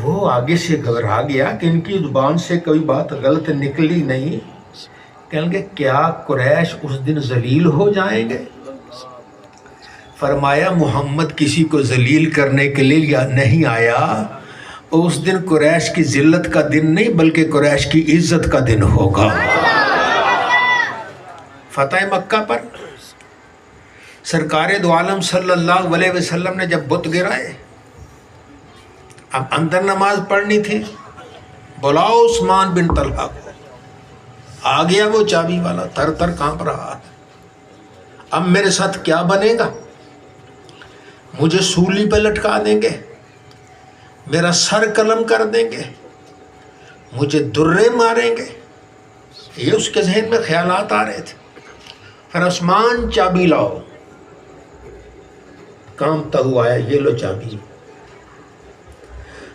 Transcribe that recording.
وہ آگے سے گھبرا گیا کہ ان کی زبان سے کوئی بات غلط نکلی نہیں. کہیں گے کیا قریش اس دن ذلیل ہو جائیں گے؟ فرمایا محمد کسی کو ذلیل کرنے کے لیے نہیں آیا. اس دن قریش کی ذلت کا دن نہیں بلکہ قریش کی عزت کا دن ہوگا. فتح مکہ پر سرکار دو عالم صلی اللہ علیہ وسلم نے جب بت گرائے، اب اندر نماز پڑھنی تھی، بلاؤ عثمان بن طلحہ کو. آ گیا وہ چابی والا، تر تر کانپ رہا ہے. اب میرے ساتھ کیا بنے گا؟ مجھے سولی پہ لٹکا دیں گے، میرا سر قلم کر دیں گے، مجھے درے ماریں گے. یہ اس کے ذہن میں خیالات آ رہے تھے. پھر عثمان چابی لاؤ. کانپتا ہوا آیا، یہ لو چابی.